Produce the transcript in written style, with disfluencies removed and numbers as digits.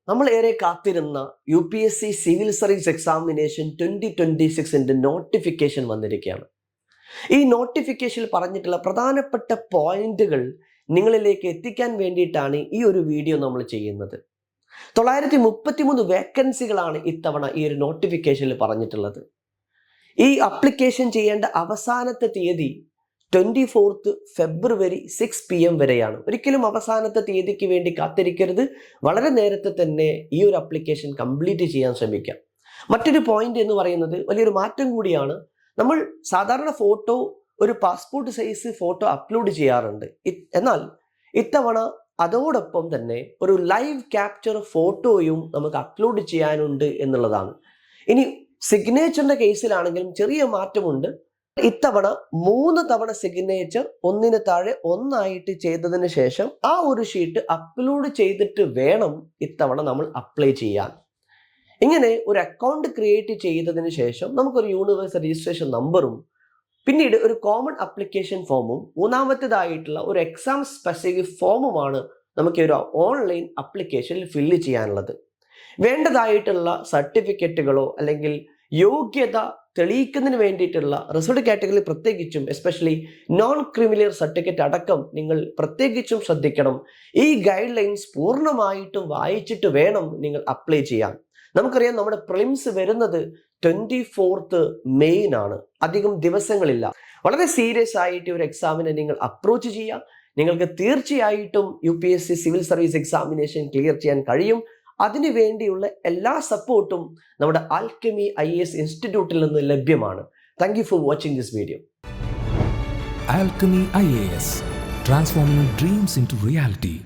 നമ്മൾ ഏറെ കാത്തിരുന്ന UPSC civil service examination 2026 notification വന്നിരിക്കുകയാണ്. ഈ നോട്ടിഫിക്കേഷനിൽ പറഞ്ഞിട്ടുള്ള പ്രധാനപ്പെട്ട പോയിന്റുകൾ നിങ്ങളിലേക്ക് എത്തിക്കാൻ വേണ്ടിയിട്ടാണ് ഈ ഒരു വീഡിയോ നമ്മൾ ചെയ്യുന്നത്. 933 വേക്കൻസികളാണ് ഇത്തവണ ഈ ഒരു നോട്ടിഫിക്കേഷനിൽ പറഞ്ഞിട്ടുള്ളത്. ഈ അപ്ലിക്കേഷൻ ചെയ്യേണ്ട അവസാനത്തെ തീയതി 24th ഫെബ്രുവരി 6 PM വരെയാണ്. ഒരിക്കലും അവസാനത്തെ തീയതിക്ക് വേണ്ടി കാത്തിരിക്കരുത്. വളരെ നേരത്തെ തന്നെ ഈ ഒരു അപ്ലിക്കേഷൻ കംപ്ലീറ്റ് ചെയ്യാൻ ശ്രമിക്കാം. മറ്റൊരു പോയിന്റ് എന്ന് പറയുന്നത് വലിയൊരു മാറ്റം കൂടിയാണ്. നമ്മൾ സാധാരണ ഒരു പാസ്പോർട്ട് സൈസ് ഫോട്ടോ അപ്ലോഡ് ചെയ്യാറുണ്ട്. എന്നാൽ ഇത്തവണ അതോടൊപ്പം തന്നെ ഒരു ലൈവ് ക്യാപ്ചർ ഫോട്ടോയും നമുക്ക് അപ്ലോഡ് ചെയ്യാനുണ്ട് എന്നുള്ളതാണ്. ഇനി സിഗ്നേച്ചറിന്റെ കേസിലാണെങ്കിലും ചെറിയ മാറ്റമുണ്ട്. ഇത്തവണ 3 തവണ സിഗ്നേച്ചർ ഒന്നിന് താഴെ ഒന്നായിട്ട് ചെയ്തതിന് ശേഷം ആ ഒരു ഷീറ്റ് അപ്ലോഡ് ചെയ്തിട്ട് വേണം ഇത്തവണ നമ്മൾ അപ്ലൈ ചെയ്യാൻ. ഇങ്ങനെ ഒരു അക്കൗണ്ട് ക്രിയേറ്റ് ചെയ്തതിന് ശേഷം നമുക്കൊരു യൂണിവേഴ്സൽ രജിസ്ട്രേഷൻ നമ്പറും പിന്നീട് ഒരു കോമൺ അപ്ലിക്കേഷൻ ഫോമും മൂന്നാമത്തേതായിട്ടുള്ള ഒരു എക്സാം സ്പെസിഫിക് ഫോമുമാണ് നമുക്ക് ഒരു ഓൺലൈൻ അപ്ലിക്കേഷനിൽ ഫില്ല് ചെയ്യാനുള്ളത്. വേണ്ടതായിട്ടുള്ള സർട്ടിഫിക്കറ്റുകളോ അല്ലെങ്കിൽ യോഗ്യത തെളിയിക്കുന്നതിന് വേണ്ടിയിട്ടുള്ള റിസർവ്ഡ് കാറ്റഗറി പ്രത്യേകിച്ചും എസ്പെഷ്യലി നോൺ ക്രിമിനൽ സർട്ടിഫിക്കറ്റ് അടക്കം നിങ്ങൾ പ്രത്യേകിച്ചും ശ്രദ്ധിക്കണം. ഈ ഗൈഡ് ലൈൻസ് പൂർണ്ണമായിട്ടും വായിച്ചിട്ട് വേണം നിങ്ങൾ അപ്ലൈ ചെയ്യാൻ. നമുക്കറിയാം നമ്മുടെ പ്രിലിംസ് വരുന്നത് 24th മെയ്നാണ്. അധികം ദിവസങ്ങളില്ല. വളരെ സീരിയസ് ആയിട്ട് ഒരു എക്സാമിനെ നിങ്ങൾ അപ്രോച്ച് ചെയ്യാം. നിങ്ങൾക്ക് തീർച്ചയായിട്ടും UPSC civil service examination clear ചെയ്യാൻ കഴിയും. അതിനു വേണ്ടിയുള്ള എല്ലാ സപ്പോർട്ടും നമ്മുടെ ആൽക്കെമി IAS ഇൻസ്റ്റിറ്റ്യൂട്ടിൽ നിന്ന് ലഭ്യമാണ്. Thank you for watching this video. Alchemy IAS, transforming dreams into reality.